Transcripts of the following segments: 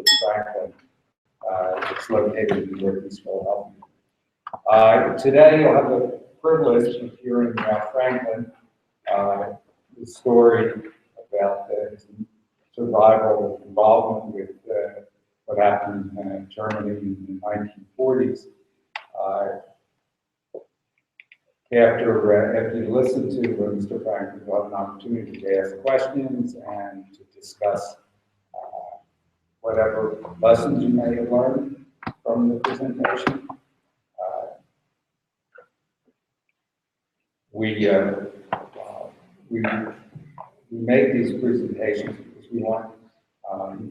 with Franklin. It's located in Northeast Philadelphia. Today, you'll have the privilege of hearing about Franklin, the story about his survival involvement with what happened in Germany in the 1940s. After you listen to Mr. Franklin, you'll have an opportunity to ask questions and to discuss whatever lessons you may have learned from the presentation. We make these presentations because we want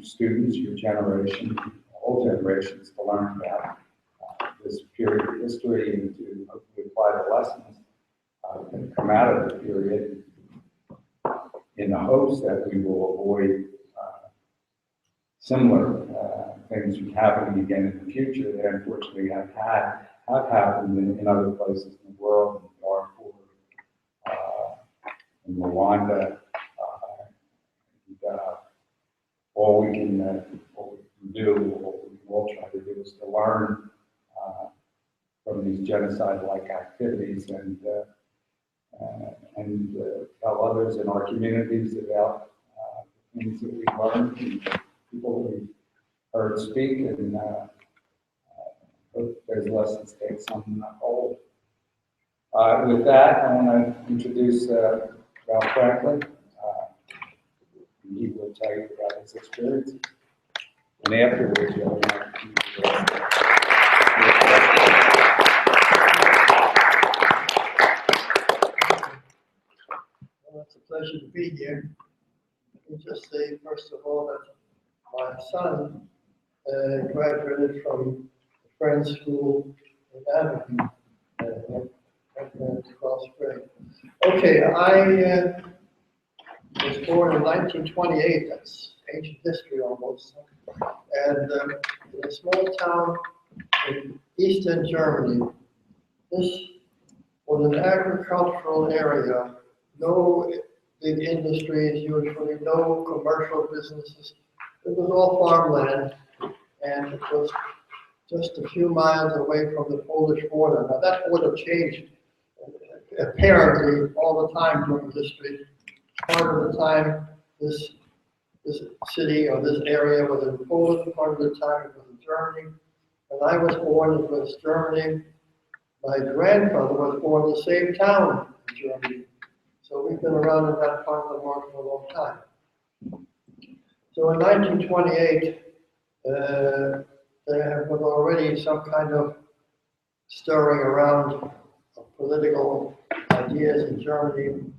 students, your generation, all generations, to learn about this period of history and to hopefully apply the lessons that come out of the period in the hopes that we will avoid similar things from happening again in the future that unfortunately have happened in other places in the world, in Darfur, in Rwanda. All we can do, what we all try to do, is to learn from these genocide-like activities and tell others in our communities about the things that we've learned and people that we've heard speak, and hope those lessons take some hold. With that, I want to introduce Ralph Franklin. He will tell you about his experience, and afterwards, you'll have Well, it's a pleasure to be here. Let me just say, first of all, that my son graduated from the Friends School in Aberdeen, across grade. Okay, I was born in 1928. That's ancient history almost. And in a small town in eastern Germany. This was an agricultural area. No big industries, usually no commercial businesses. It was all farmland, and it was just a few miles away from the Polish border. Now that would have changed apparently all the time during history. Part of the time this city or this area was in Poland, part of the time it was in Germany. When I was born, it was Germany. My grandfather was born in the same town in Germany. So we've been around in that part of the world for a long time. So in 1928, there was already some kind of stirring around of political ideas in Germany.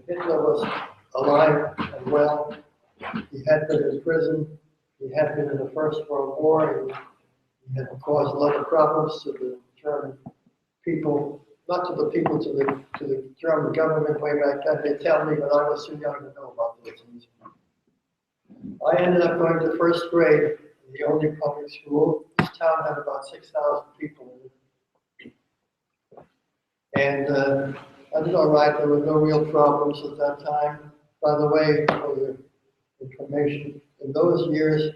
Hitler was alive and well. He had been in prison. He had been in the First World War. He had caused a lot of problems to the German people, not to the people, to the German government way back then. They tell me, but I was too young to know about those things. I ended up going to first grade in the only public school. This town had about 6,000 people in it. And I did all right. There were no real problems at that time. By the way, for your information, in those years,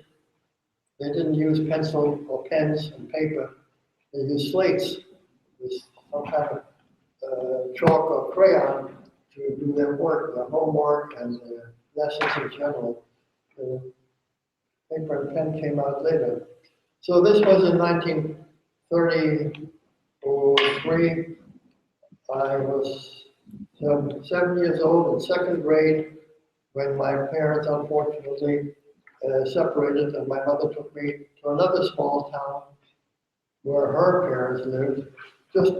they didn't use pencil or pens and paper. They used slates with some kind of chalk or crayon to do their work, their homework, and their lessons in general. The paper and pen came out later. So this was in 1930 or 3. I was 7 years old in second grade when my parents unfortunately separated, and my mother took me to another small town where her parents lived, just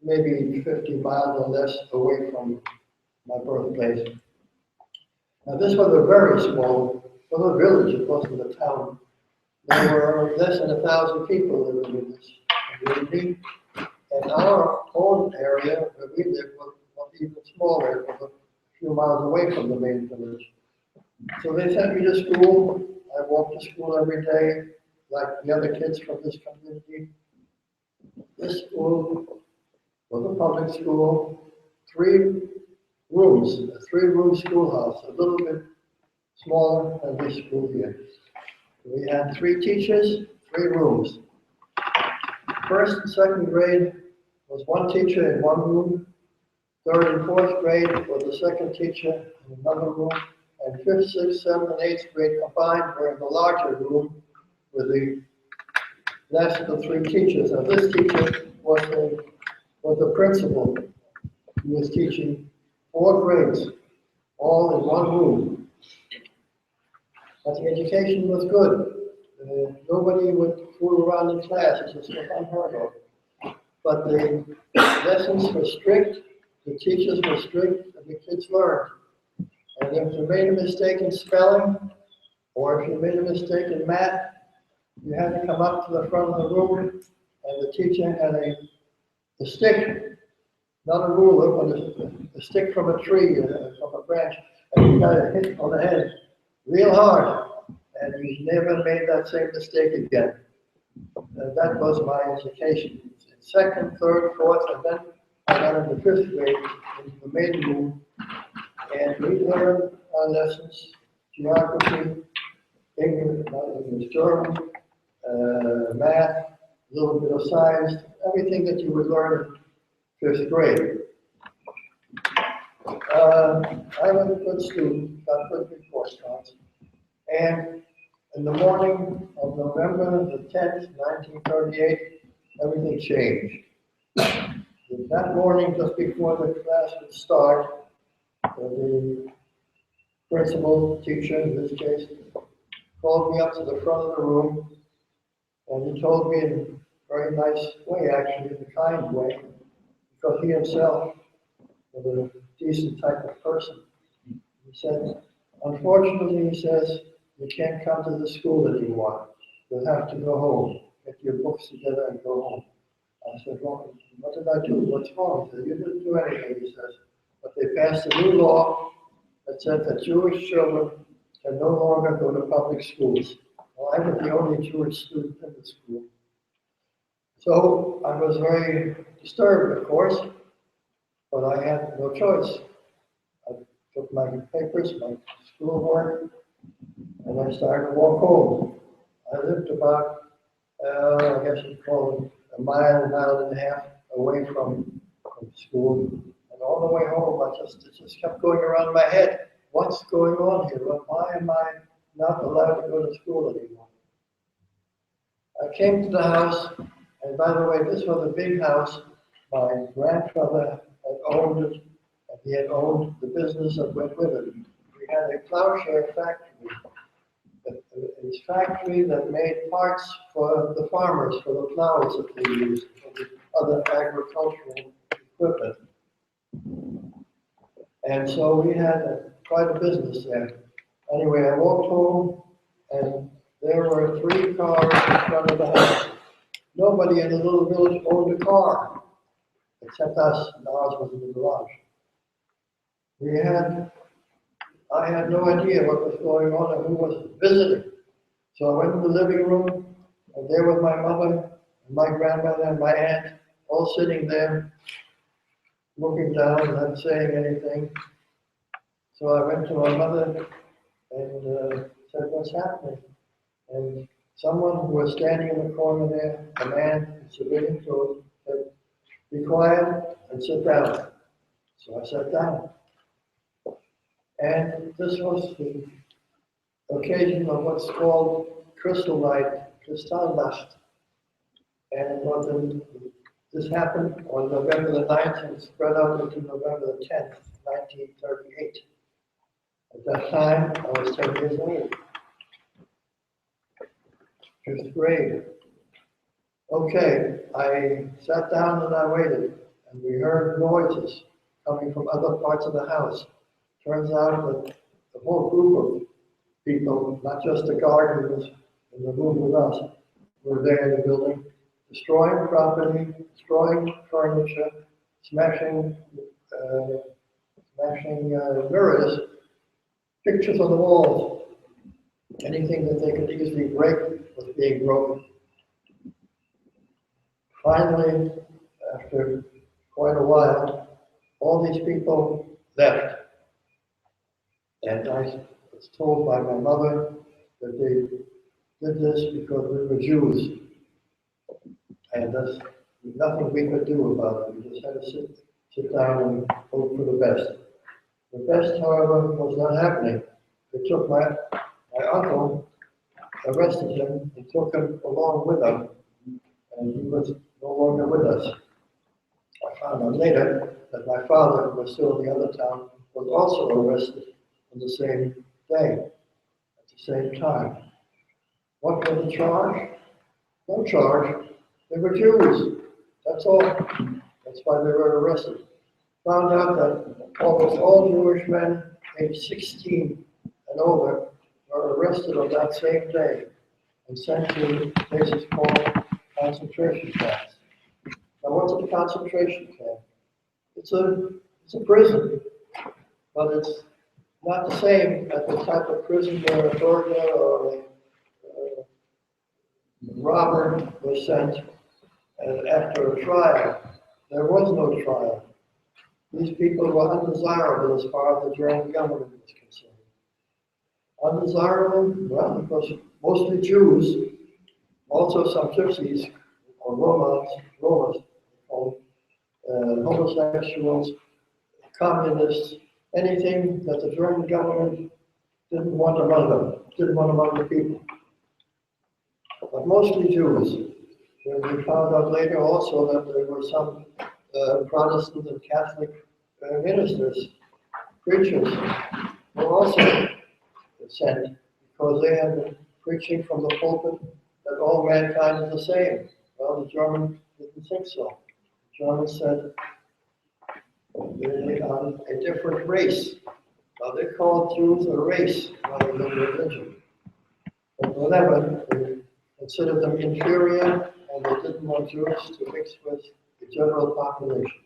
maybe 50 miles or less away from my birthplace. Now this was a very small, well, a village, it wasn't a town. There were less than 1,000 people living in this community, and our own area where we lived was even smaller. It was a few miles away from the main village. So they sent me to school. I walked to school every day, like the other kids from this community. This school was a public school, 3 rooms, a 3-room schoolhouse, a little bit smaller than this school here. We had 3 teachers, 3 rooms. First and second grade was 1 teacher in 1 room. Third and fourth grade was the second teacher in another room. And 5th, 6th, 7th, and 8th grade combined were in the larger room with the last of the 3 teachers. Now this teacher was the principal. He was teaching 4 grades, all in 1 room. But the education was good. Nobody would fool around in class, it was unheard of. But the lessons were strict, the teachers were strict, and the kids learned. And if you made a mistake in spelling, or if you made a mistake in math, you had to come up to the front of the room, and the teacher had a stick, not a ruler, but a stick from a tree, from a branch, and you got to hit on the head real hard, and you never made that same mistake again. That was my education. In 2nd, 3rd, 4th, and then I got into 5th grade, into the main room, and we learned our lessons, geography, English, German, math, a little bit of science, everything that you would learn in 5th grade. I was a good student, got good report cards. And in the morning of November the 10th, 1938, everything changed. That morning, just before the class would start, the principal teacher, in this case, called me up to the front of the room, and he told me in a very nice way, actually, in a kind way, because he himself was a decent type of person. He said, unfortunately, he says, you can't come to the school anymore. You'll have to go home, get your books together and go home. I said, well, what did I do? What's wrong? He said, you didn't do anything, he says. But they passed a new law that said that Jewish children can no longer go to public schools. Well, I was the only Jewish student in the school. So I was very disturbed, of course, but I had no choice. I took my papers, my schoolwork, and I started to walk home. I lived about, I guess you'd call it a mile and a half away from school. And all the way home, it just kept going around my head. What's going on here? Why am I not allowed to go to school anymore? I came to the house, and by the way, this was a big house. My grandfather had owned it, and he had owned the business that went with it. We had a plowshare factory. It's a factory that made parts for the farmers, for the plows that they used, for the other agricultural equipment. And so we had quite a business there. Anyway, I walked home, and there were 3 cars in front of the house. Nobody in the little village owned a car, except us, and ours was in the garage. I had no idea what was going on and who was visiting. So I went to the living room, and there was my mother, and my grandmother, and my aunt, all sitting there, looking down and not saying anything. So I went to my mother and said, what's happening? And someone who was standing in the corner there, a man in civilian clothes, said, be quiet and sit down. So I sat down. And this was the occasion of what's called Kristallnacht. And this happened on November the 9th and spread out into November the 10th, 1938. At that time, I was 10 years old. 5th grade. Okay, I sat down and I waited, and we heard noises coming from other parts of the house. Turns out that the whole group of people, not just the gardeners in the room with us, were there in the building, destroying property, destroying furniture, smashing mirrors, pictures on the walls. Anything that they could easily break was being broken. Finally, after quite a while, all these people left. And I was told by my mother that they did this because we were Jews. And there's nothing we could do about it. We just had to sit down and hope for the best. The best, however, was not happening. They took my uncle, arrested him, and took him along with them, and he was no longer with us. I found out later that my father, who was still in the other town, was also arrested on the same day, at the same time. What was the charge? No charge. They were Jews. That's all. That's why they were arrested. Found out that almost all Jewish men aged 16 and over were arrested on that same day and sent to places called concentration camps. Now, what's a concentration camp? It's a prison, but it's not the same as the type of prison where a burglar or a robber was sent after a trial. There was no trial. These people were undesirable as far as the German government was concerned. Undesirable? Well, because mostly Jews, also some gypsies or Romas, homosexuals, communists, anything that the German government didn't want among them, didn't want among the people. But mostly Jews. And we found out later also that there were some Protestant and Catholic ministers, preachers, were also sent because they had been preaching from the pulpit that all mankind is the same. Well, the Germans didn't think so. The Germans said they are a different race. Now they called Jews a race rather than religion. But whatever, they considered them inferior and they didn't want Jews to mix with the general population.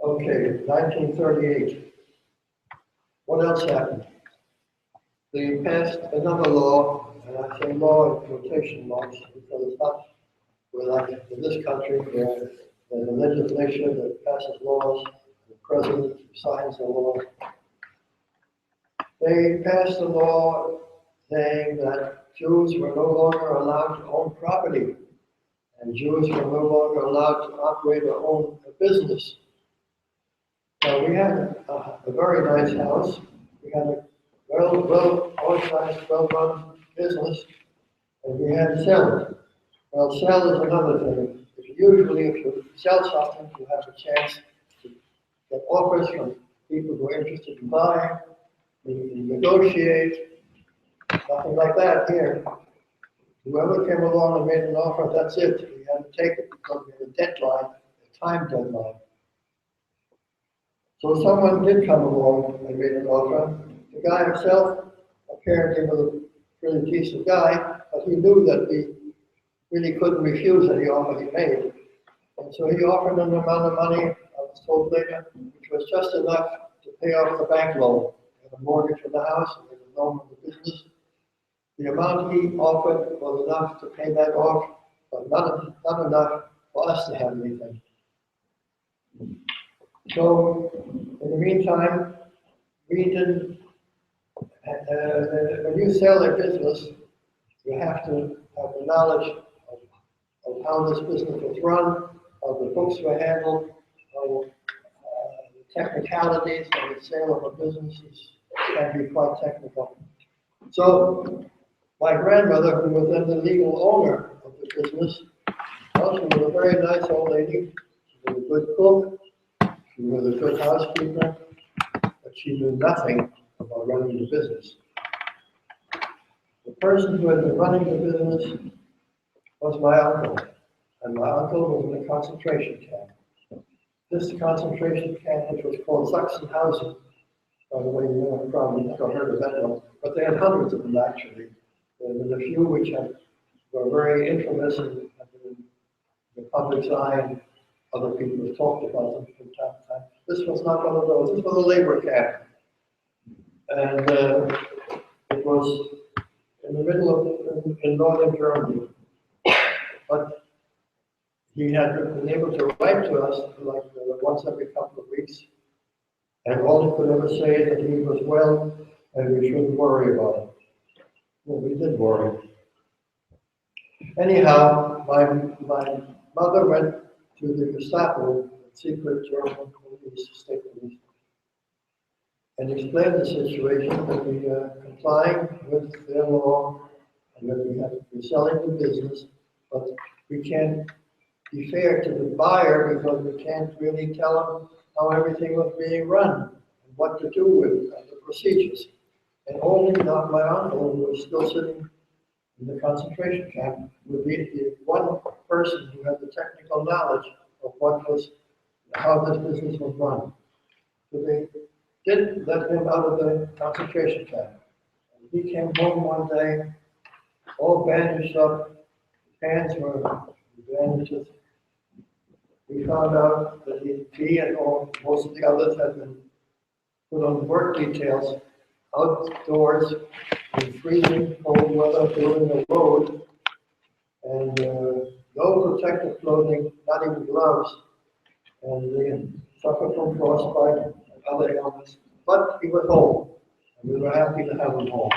Okay, 1938. What else happened? They passed another law, and I say law in quotation marks because it's not like in this country where the legislature that passes laws, the president signs the law. They passed a law saying that Jews were no longer allowed to own property, and Jews were no longer allowed to operate or own a business. So we had a very nice house. We had a well-organized, well-run business, and we had to sell it. Well, sell is another thing. Usually, if you sell something, you have a chance to get offers from people who are interested in buying. You negotiate. Nothing like that here. Whoever came along and made an offer, that's it. We had to take it because we had a deadline, a time deadline. So someone did come along and made an offer. The guy himself apparently was a really decent guy, but he knew that we really couldn't refuse any offer he made. And so he offered an amount of money, I was told later, which was just enough to pay off the bank loan. We had a mortgage for the house and we had a loan for the business. The amount he offered was enough to pay that off, but not enough for us to have anything. So, in the meantime, we didn't, when you sell a business, you have to have the knowledge of how this business was run, how the books were handled, how the technicalities of the sale of a business can be quite technical. So, my grandmother, who was then the legal owner of the business, well, she was a very nice old lady. She was a good cook. She was a good housekeeper, but she knew nothing about running the business. The person who had been running the business was my uncle, and my uncle was in a concentration camp. This concentration camp, which was called Sachsenhausen, by the way, you have probably never heard of that one, but they had hundreds of them actually. There was a few which were very infamous and have been in the public's eye, and other people have talked about them from time to time. This was not one of those. This was a labor camp. And it was in the middle of, in northern Germany. But he had been able to write to us like once every couple of weeks. And all he could ever say is that he was well and we shouldn't worry about him. Well, we did worry. Anyhow, my mother went to the Gestapo, secret German police, state police, and explained the situation that we are complying with their law and that we're selling the business, but we can't be fair to the buyer because we can't really tell them how everything was being run and what to do with the procedures. And only not my uncle, who was still sitting in the concentration camp, would be the one person who had the technical knowledge of how this business was run. So they did let him out of the concentration camp. And he came home one day, all bandaged up, his hands were bandages. We found out that he and most of the others had been put on work details outdoors in freezing cold weather during the road, and no protective clothing, not even gloves, and they suffered from frostbite and other ailments. But he was home, and we were happy to have him home.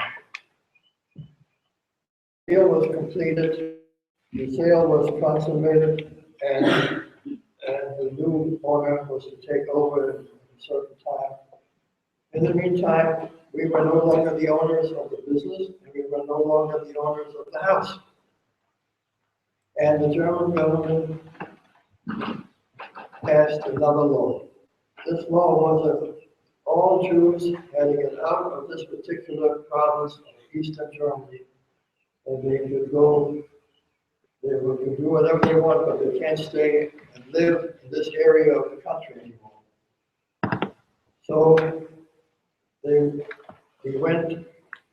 The deal was completed, the sale was consummated, and the new owner was to take over at a certain time. In the meantime, we were no longer the owners of the business, and we were no longer the owners of the house. And the German government passed another law. This law was that all Jews had to get out of this particular province of Eastern Germany, and they could go, they could do whatever they want, but they can't stay and live in this area of the country anymore. So we went,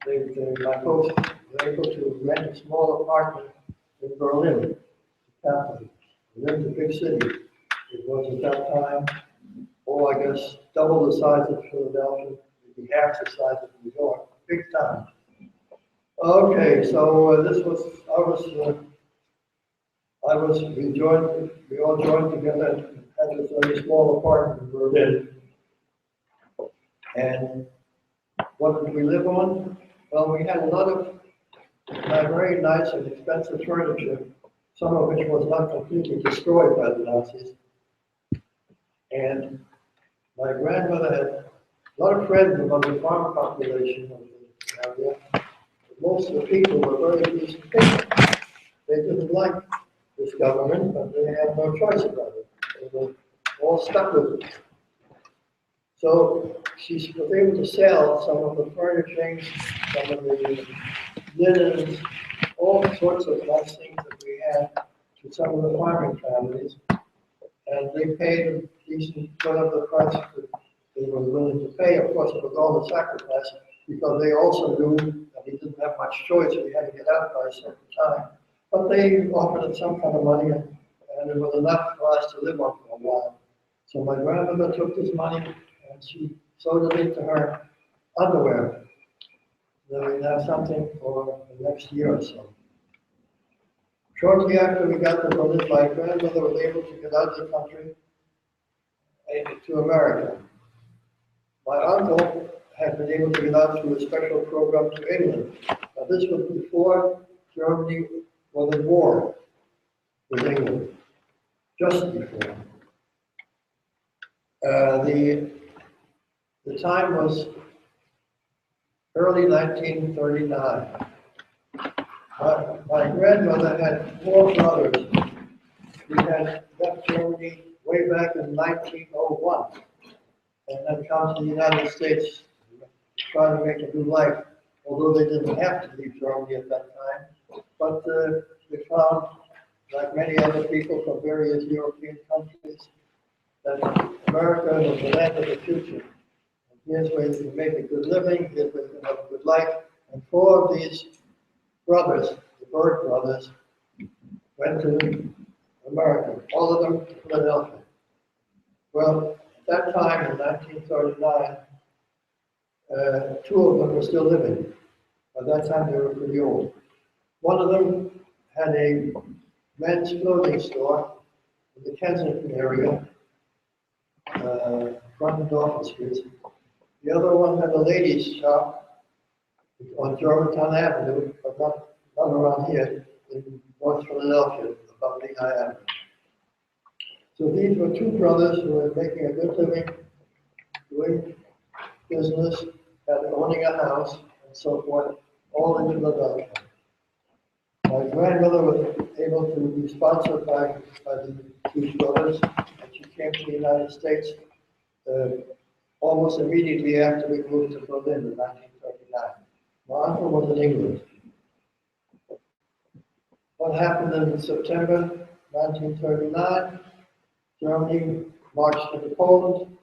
my folks were able to rent a small apartment in Berlin, the capital. Berlin's a big city. It was at that time, I guess, double the size of Philadelphia, maybe half the size of New York, big town. Okay, so we all joined together and had this very small apartment in Berlin. And what did we live on? Well, we had a lot of very nice and expensive furniture, some of which was not completely destroyed by the Nazis. And my grandmother had a lot of friends among the farm population of the area. But most of the people were very decent people. They didn't like this government, but they had no choice about it. They were all stuck with it. So she was able to sell some of the furnishings, some of the linens, all sorts of nice things that we had to some of the farming families. And they paid a decent, whatever the price that they were willing to pay. Of course, it was all the sacrifice, because they also knew that we didn't have much choice, we had to get out by a certain time. But they offered us some kind of money, and it was enough for us to live on for a while. So my grandmother took this money and she sewed it into her underwear. Then we'd have something for the next year or so. Shortly after we got to Berlin, my grandmother was able to get out of the country to America. My uncle had been able to get out through a special program to England. Now, this was before Germany was at war with England, just before. The time was early 1939. My grandmother had 4 brothers. We had left Germany way back in 1901 and had come to the United States to try to make a new life, although they didn't have to leave Germany at that time. But we found, like many other people from various European countries, that America was the land of the future. And here's where you can make a good living, here's where you can have a good life. And 4 of these brothers, the Bird brothers, went to America, all of them to Philadelphia. Well, at that time in 1939, 2 of them were still living. By that time, they were pretty old. One of them had a men's clothing store in the Kensington area, front and Dauphin Streets. The other one had a ladies' shop on Germantown Avenue, but not around here, in North Philadelphia, above Lehigh Avenue. So these were two brothers who were making a good living, doing business, and owning a house, and so forth, all in Philadelphia. My grandmother was able to be sponsored by the two brothers, and she came to the United States almost immediately after we moved to Berlin in 1939. My uncle was in England. What happened in September 1939? Germany marched into Poland,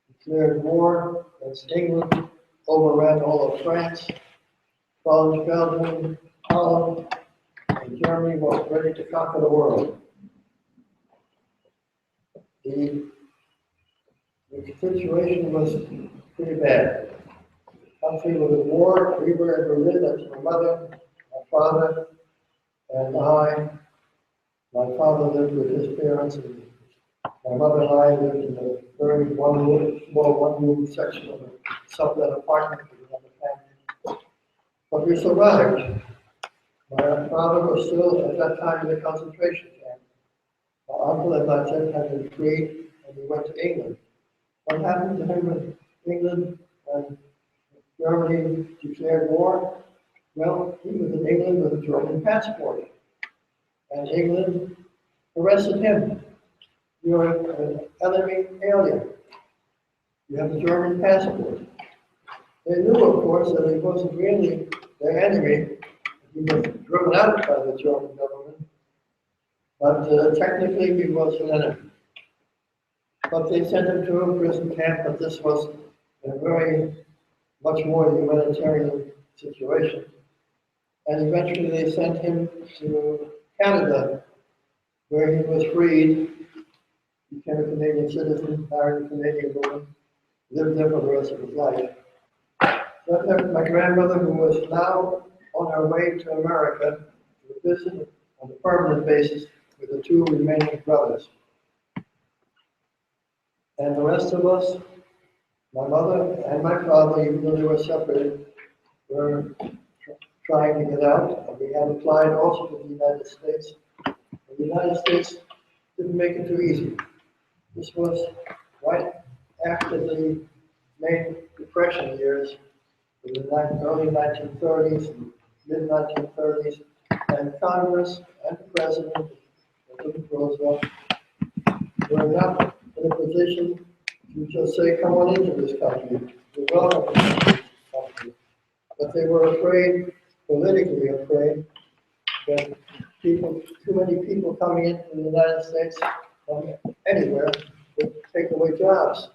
declared war against England, overran all of France, followed Belgium, Holland, and Germany was ready to conquer the world. The situation was pretty bad. The country was at war. We were in Berlin. That's my mother, my father, and I. My father lived with his parents, and my mother and I lived in a very small one-room section of a sublet apartment with another family. But we survived. My father was still at that time in a concentration camp. My uncle and myself had been freed, and we went to England. What happened to him in England when Germany declared war? Well, he was in England with a German passport, and England arrested him. You're an enemy alien. You have a German passport. They knew, of course, that he wasn't really their enemy. He was driven out by the German government, but technically he was an enemy. But they sent him to a prison camp, but this was a very much more humanitarian situation. And eventually they sent him to Canada, where he was freed, became a Canadian citizen, married a Canadian woman, lived there for the rest of his life. That left my grandmother, who was now on her way to America to visit on a permanent basis with the two remaining brothers. And the rest of us, my mother and my father, even though they were separated, were trying to get out. And we had applied also to the United States. The United States didn't make it too easy. This was right after the main Depression years, in the early 1930s and mid-1930s, and Congress and the President, President Roosevelt, were not in a position to just say, come on into this country, you're welcome to this country. But they were afraid, politically afraid, that too many people coming into the United States from anywhere would take away jobs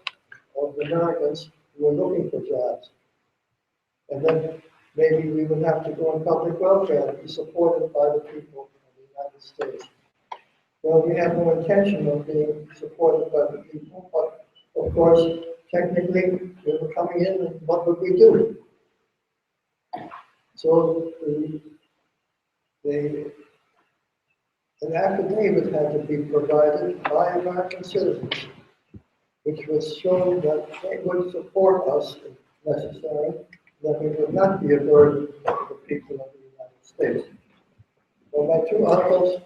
of the Americans who were looking for jobs. And then maybe we would have to go on public welfare and be supported by the people of the United States. Well, we had no intention of being supported by the people, but of course, technically, we were coming in, and what would we do? So an affidavit had to be provided by American citizens, which was showing that they would support us if necessary, that we would not be a burden to the people of the United States. Well, my two uncles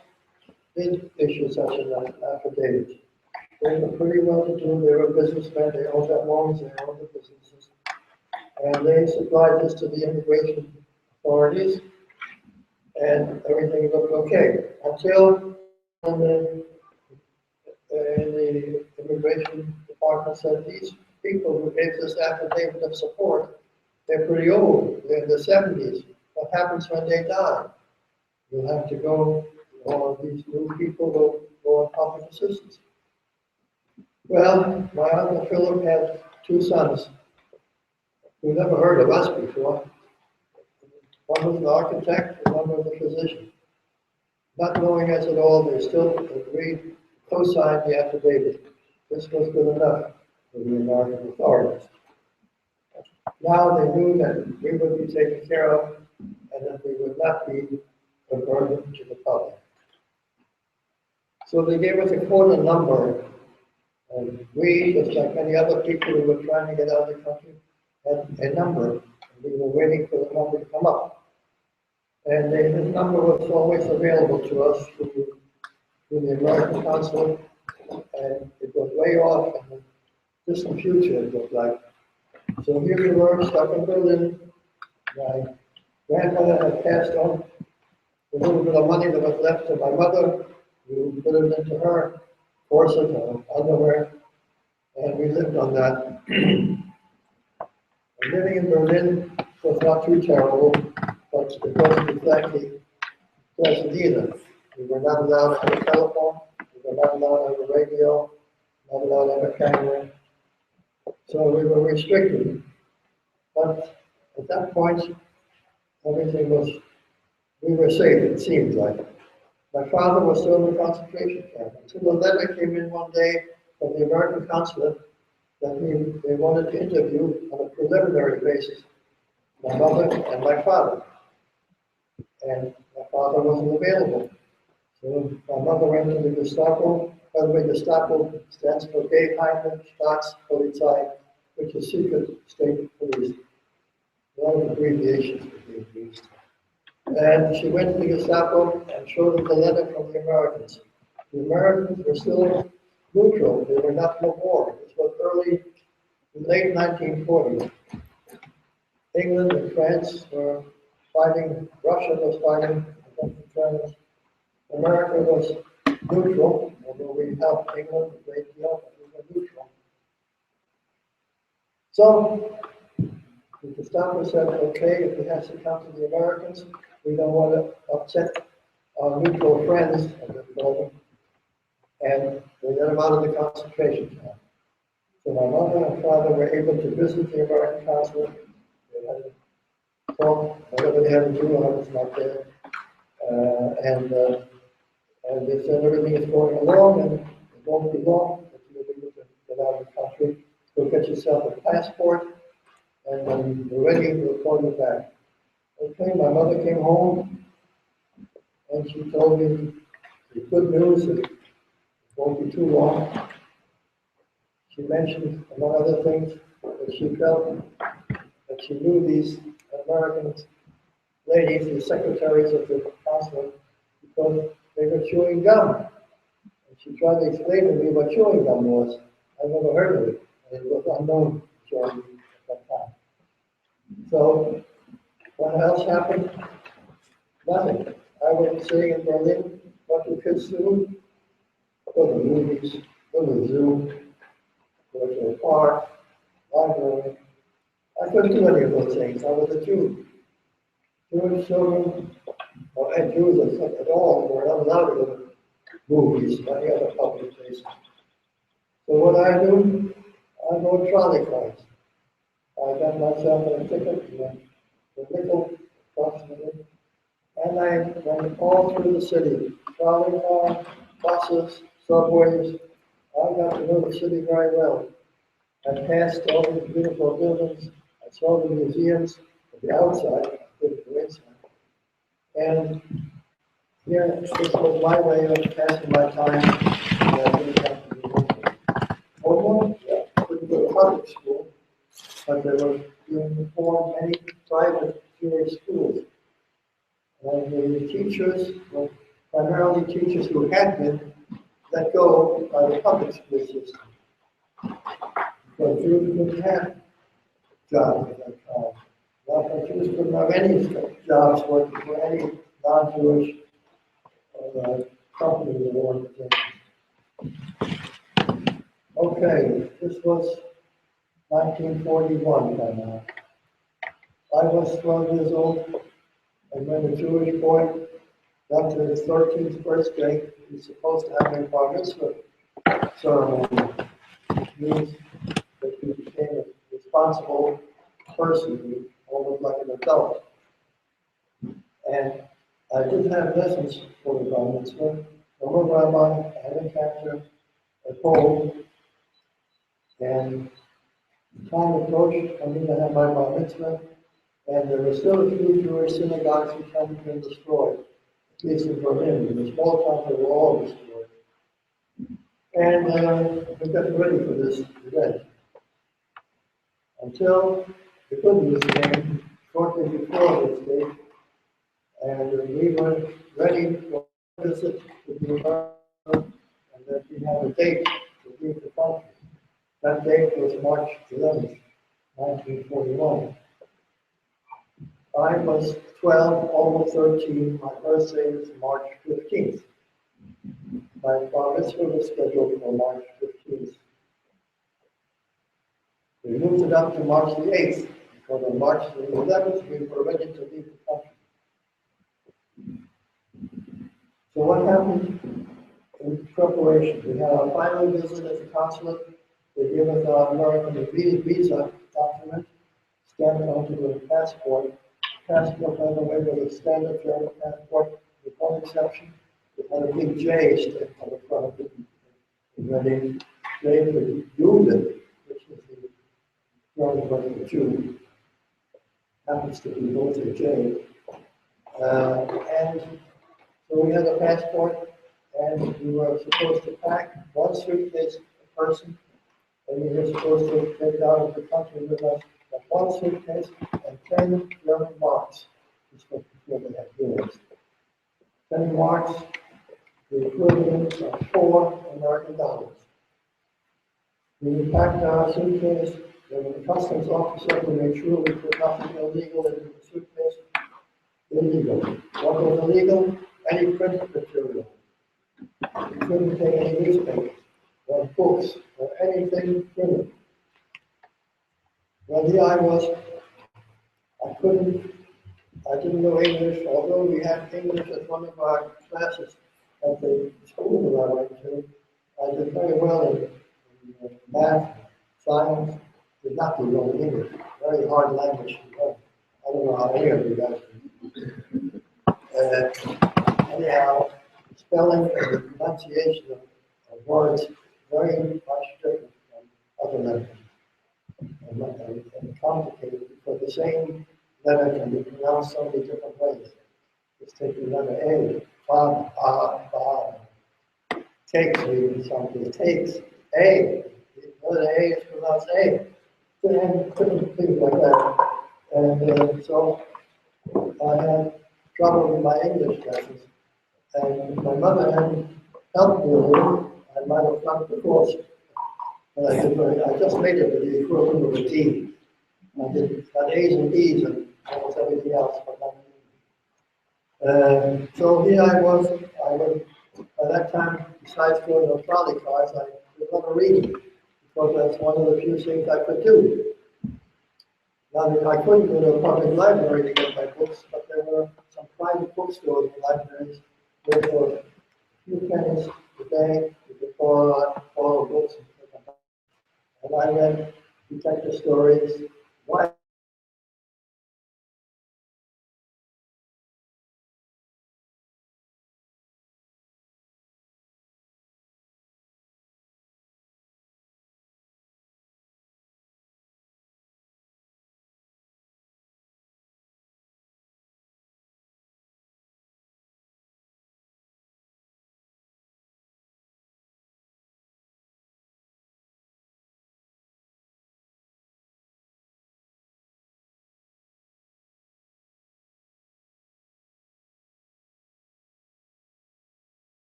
did issue such an affidavit. They were pretty well to do, they were businessmen, they owned their homes, they owned the businesses. And they supplied this to the immigration authorities, and everything looked okay. Until the immigration department said, these people who gave this affidavit of support, they're pretty old, they're in their 70s. What happens when they die? You'll have to go, all of these new people will go on public assistance. Well, my Uncle Philip had two sons who never heard of us before. One was an architect and one was a physician. Not knowing us at all, they still agreed, co-signed the affidavit. This was good enough for the American authorities. Now they knew that we would be taken care of and that we would not be a burden to the public. So they gave us a quota number, and we, just like many other people who were trying to get out of the country, had a number. We were waiting for the number to come up. And his number was always available to us through the American consulate, and it was way off in the distant future, it looked like. So here we were, stuck in Berlin. My grandmother had passed on the little bit of money that was left to my mother. We put it into her corset or underwear, and we lived on that. And living in Berlin was not too terrible, but it wasn't exactly pleasant either. We were not allowed to have a telephone, we were not allowed to have a radio, not allowed to have a camera. So we were restricted. But at that point, everything was, we were safe, it seemed like. My father was still in the concentration camp until a letter came in one day from the American consulate that they wanted to interview on a preliminary basis my mother and my father. And my father wasn't available. So my mother went to the Gestapo. By the way, Gestapo stands for Geheime Staatspolizei, which is secret state police. A lot of abbreviations were being used. And she went to the Gestapo and showed them the letter from the Americans. The Americans were still neutral. They were not in the war. This was late 1940s. England and France were fighting. Russia was fighting against the Germans. America was neutral, although we helped England a great deal, but we were neutral. So the Gestapo said, okay, if it has to come to the Americans, we don't want to upset our neutral friends, as they call them, and they let them out of the concentration camp. So my mother and father were able to visit the American consulate. They had to talk, whatever they had to do, I was not there. And they said everything is going along and it won't be long that you'll be able to get out of the country. Go get yourself a passport, and when you're ready, we'll call you back. Okay, my mother came home and she told me the good news that it won't be too long. She mentioned, among other things, that she felt that she knew these American ladies, the secretaries of the consulate, because they were chewing gum. And she tried to explain to me what chewing gum was. I never heard of it, and it was unknown to me at that time. So, what else happened? Nothing. I went sitting in Berlin, what do kids do? Go to the movies, go to the zoo, go to a park, library. I couldn't do any of those things. I was a Jew. Jewish children, and Jews at all, were not allowed to go to movies or any other public places. So what I do, I go trolley cars. I got myself a ticket, the nickel approximately, and I went all through the city. Trolley car, buses, subways. I got to know the city very well. I passed all these beautiful buildings. I saw the museums from the outside, I couldn't go inside. And yeah, this was my way of passing my time. I didn't have to do anything. Although, yeah, I couldn't go to public school, but they were doing reform many private Jewish schools. And the teachers were primarily teachers who had been let go by the public school system. Because Jews didn't have jobs at that time. Not Jews couldn't have any jobs working for any non-Jewish companies or organizations. Okay, this was 1941 by now. I was 12 years old, and when a Jewish boy got to his 13th birthday, he's supposed to have a bar mitzvah ceremony, which means that he became a responsible person, almost like an adult. And I did have lessons for the bar mitzvah. From a rabbi, I had to capture a pole, and the time approached for me to have my bar mitzvah, and there were still a few Jewish synagogues which hadn't been destroyed, at least in Berlin. In the small towns, they were all destroyed. And we got ready for this event until the good news came shortly before this date, and we were ready for a visit to the environment, and that we had a date to leave the country. That date was March 11th, 1941. I was 12, almost 13. My birthday was March 15th. My bar mitzvah was scheduled for March 15th. We moved it up to March the 8th, because on March the 11th, we were ready to leave the country. So what happened in preparation? We had our final visit at the consulate. They gave us our American visa document, stamped onto the passport. The passport, by the way, was a standard German passport, with one exception. It had a big J stamped on the front of it. And when they could use it, which is the German word for Jew, happens to be both a J. And so we had a passport, and we were supposed to pack one suitcase per person, and we were supposed to take out of the country with us one suitcase and 10 German marks. This was before they had euros. 10 marks, the equivalent of $4 American. We packed our suitcase, there was a customs officer to make sure we put nothing illegal into the suitcase. Illegal. What was illegal? Any print material. We couldn't take any newspapers, or books, or anything printed. Well, here I was, I didn't know English, although we had English as one of our classes at the school that I went to. I did very well in math, science, did not do well in English. Very hard language to learn. I don't know how any of you guys do. Anyhow, the spelling and the pronunciation of words very much different from other languages. And complicated because the same letter can be pronounced so many different ways. Let's take the letter A, ba, ba. Takes means something. Takes A. The letter A is pronounced A. And different things like that. And so I had trouble with my English lessons. And if my mother hadn't helped me a little, I might have flunked the course. And I just made it with the equivalent of a D. I did got A's and B's and almost everything else, but not so here I was, by that time, besides going on trolley cars, I did a lot of reading, because that's one of the few things I could do. Now, I couldn't go to a public library to get my books, but there were some private bookstores and libraries where for a few pennies a day, you could borrow books. And I read detective stories,